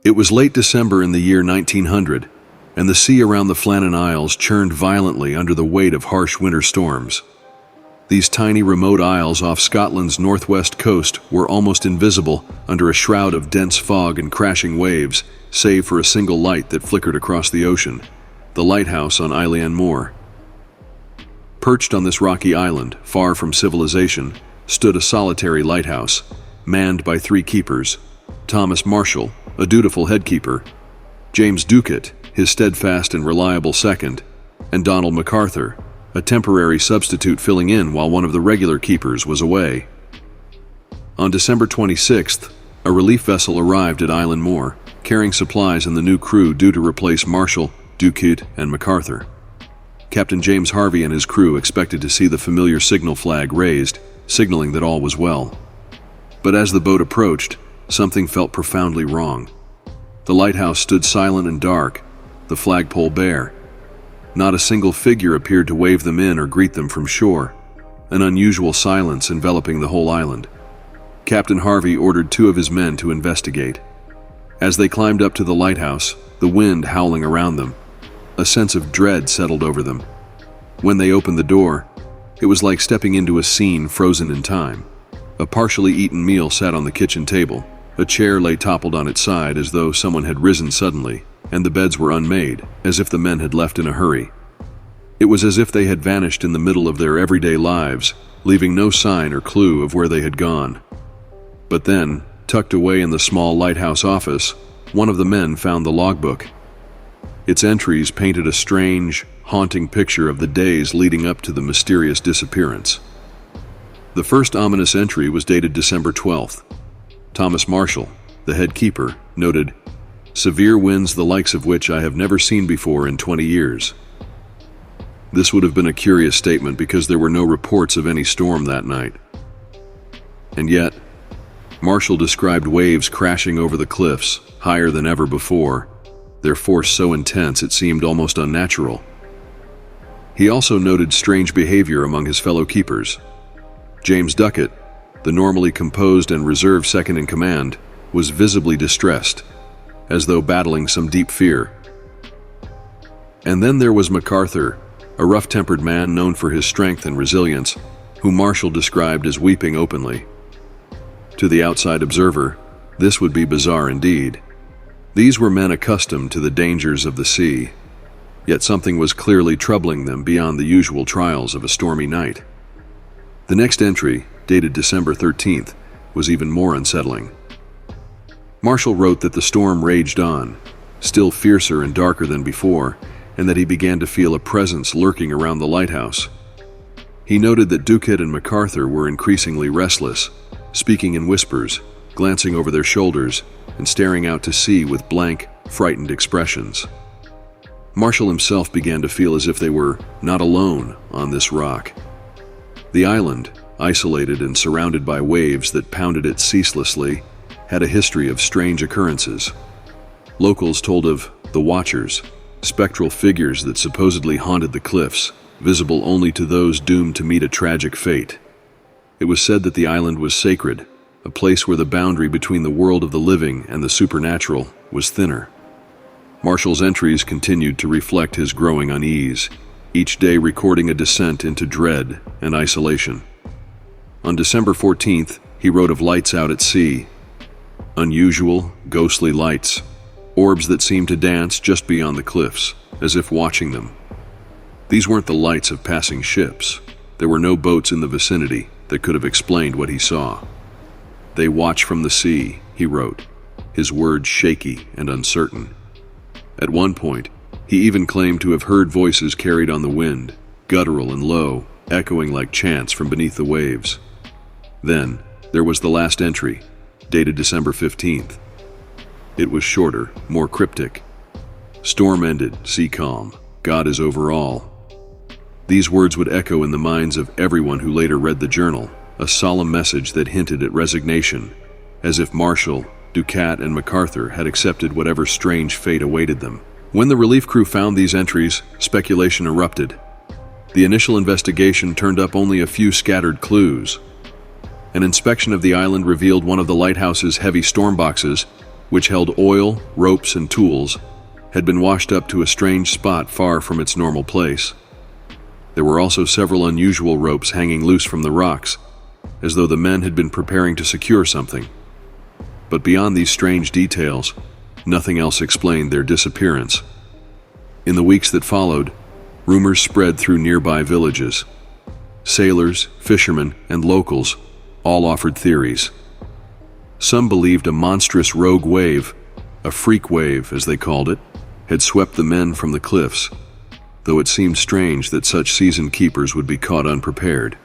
It was late December in the year 1900, and the sea around the Flannan Isles churned violently under the weight of harsh winter storms. These tiny remote isles off Scotland's northwest coast were almost invisible under a shroud of dense fog and crashing waves, save for a single light that flickered across the ocean, the lighthouse on Eilean Moor. Perched on this rocky island, far from civilization, stood a solitary lighthouse, manned by 3 keepers: Thomas Marshall, a dutiful headkeeper; James Ducat, his steadfast and reliable second; and Donald MacArthur, a temporary substitute filling in while one of the regular keepers was away. On December 26th, a relief vessel arrived at Eilean Moor, carrying supplies and the new crew due to replace Marshall, Ducat, and MacArthur. Captain James Harvey and his crew expected to see the familiar signal flag raised, signaling that all was well. But as the boat approached, something felt profoundly wrong. The lighthouse stood silent and dark, the flagpole bare. Not a single figure appeared to wave them in or greet them from shore, an unusual silence enveloping the whole island. Captain Harvey ordered 2 of his men to investigate. As they climbed up to the lighthouse, the wind howling around them, a sense of dread settled over them. When they opened the door, it was like stepping into a scene frozen in time. A partially eaten meal sat on the kitchen table. A chair lay toppled on its side as though someone had risen suddenly, and the beds were unmade, as if the men had left in a hurry. It was as if they had vanished in the middle of their everyday lives, leaving no sign or clue of where they had gone. But then, tucked away in the small lighthouse office, one of the men found the logbook. Its entries painted a strange, haunting picture of the days leading up to the mysterious disappearance. The first ominous entry was dated December 12th. Thomas Marshall, the head keeper, noted, "Severe winds the likes of which I have never seen before in 20 years. This would have been a curious statement because there were no reports of any storm that night. And yet, Marshall described waves crashing over the cliffs, higher than ever before, their force so intense it seemed almost unnatural. He also noted strange behavior among his fellow keepers. James Ducat, the normally composed and reserved second-in-command, was visibly distressed, as though battling some deep fear. And then there was MacArthur, a rough-tempered man known for his strength and resilience, whom Marshall described as weeping openly. To the outside observer, this would be bizarre indeed. These were men accustomed to the dangers of the sea, yet something was clearly troubling them beyond the usual trials of a stormy night. The next entry, dated December 13th, was even more unsettling. Marshall wrote that the storm raged on, still fiercer and darker than before, and that he began to feel a presence lurking around the lighthouse. He noted that Ducat and MacArthur were increasingly restless, speaking in whispers, glancing over their shoulders, and staring out to sea with blank, frightened expressions. Marshall himself began to feel as if they were not alone on this rock. The island, isolated and surrounded by waves that pounded it ceaselessly, had a history of strange occurrences. Locals told of the Watchers, spectral figures that supposedly haunted the cliffs, visible only to those doomed to meet a tragic fate. It was said that the island was sacred, a place where the boundary between the world of the living and the supernatural was thinner. Marshall's entries continued to reflect his growing unease, each day recording a descent into dread and isolation. On December 14th, he wrote of lights out at sea. Unusual, ghostly lights, orbs that seemed to dance just beyond the cliffs, as if watching them. These weren't the lights of passing ships. There were no boats in the vicinity that could have explained what he saw. "They watch from the sea," he wrote, his words shaky and uncertain. At one point, he even claimed to have heard voices carried on the wind, guttural and low, echoing like chants from beneath the waves. Then, there was the last entry, dated December 15th. It was shorter, more cryptic. "Storm ended, sea calm. God is over all." These words would echo in the minds of everyone who later read the journal, a solemn message that hinted at resignation, as if Marshall, Ducat, and MacArthur had accepted whatever strange fate awaited them. When the relief crew found these entries, speculation erupted. The initial investigation turned up only a few scattered clues. An inspection of the island revealed one of the lighthouse's heavy storm boxes which held oil, ropes, and tools, had been washed up to a strange spot far from its normal place. There were also several unusual ropes hanging loose from the rocks, as though the men had been preparing to secure something. But beyond these strange details, nothing else explained their disappearance. In the weeks that followed, rumors spread through nearby villages. Sailors, fishermen, and locals all offered theories. Some believed a monstrous rogue wave, a freak wave as they called it, had swept the men from the cliffs, though it seemed strange that such seasoned keepers would be caught unprepared.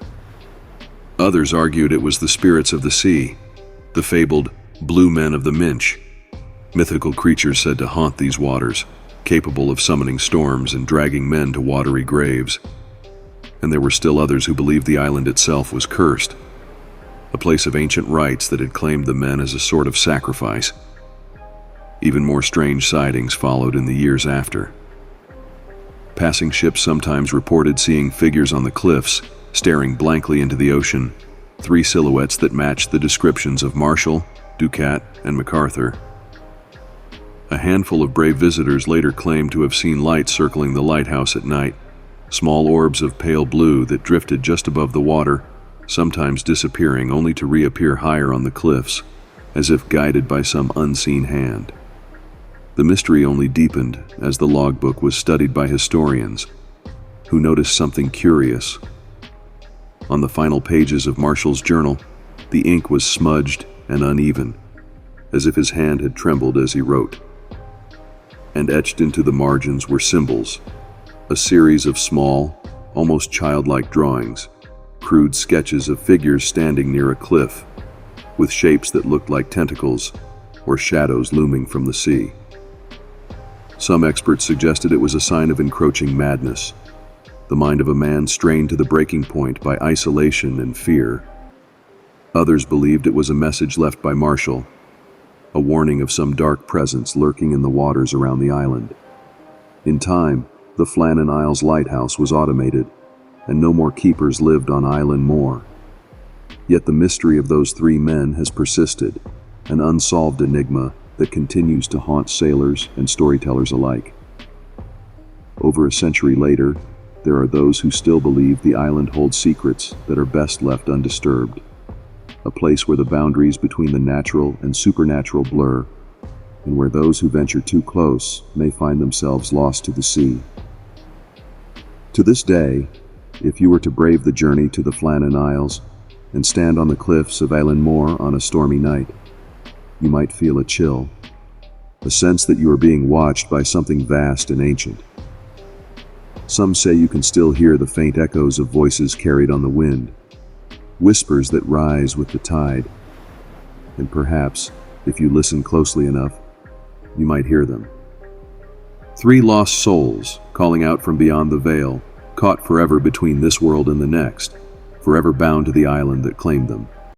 Others argued it was the spirits of the sea, the fabled blue men of the Minch, mythical creatures said to haunt these waters, capable of summoning storms and dragging men to watery graves. And there were still others who believed the island itself was cursed, a place of ancient rites that had claimed the men as a sort of sacrifice. Even more strange sightings followed in the years after. Passing ships sometimes reported seeing figures on the cliffs, staring blankly into the ocean, 3 silhouettes that matched the descriptions of Marshall, Ducat, and MacArthur. A handful of brave visitors later claimed to have seen lights circling the lighthouse at night, small orbs of pale blue that drifted just above the water, sometimes disappearing only to reappear higher on the cliffs, as if guided by some unseen hand. The mystery only deepened as the logbook was studied by historians, who noticed something curious. On the final pages of Marshall's journal, the ink was smudged and uneven, as if his hand had trembled as he wrote. And etched into the margins were symbols, a series of small, almost childlike drawings, crude sketches of figures standing near a cliff, with shapes that looked like tentacles or shadows looming from the sea. Some experts suggested it was a sign of encroaching madness, the mind of a man strained to the breaking point by isolation and fear. Others believed it was a message left by Marshall, a warning of some dark presence lurking in the waters around the island. In time, the Flannan Isles Lighthouse was automated, and no more keepers lived on Island Moor. Yet the mystery of those 3 men has persisted, an unsolved enigma that continues to haunt sailors and storytellers alike. Over a century later, there are those who still believe the island holds secrets that are best left undisturbed, a place where the boundaries between the natural and supernatural blur, and where those who venture too close may find themselves lost to the sea. To this day, if you were to brave the journey to the Flannan Isles and stand on the cliffs of Island Moor on a stormy night, you might feel a chill, a sense that you are being watched by something vast and ancient. Some say you can still hear the faint echoes of voices carried on the wind, whispers that rise with the tide, and perhaps, if you listen closely enough, you might hear them. 3 lost souls calling out from beyond the veil, caught forever between this world and the next, forever bound to the island that claimed them.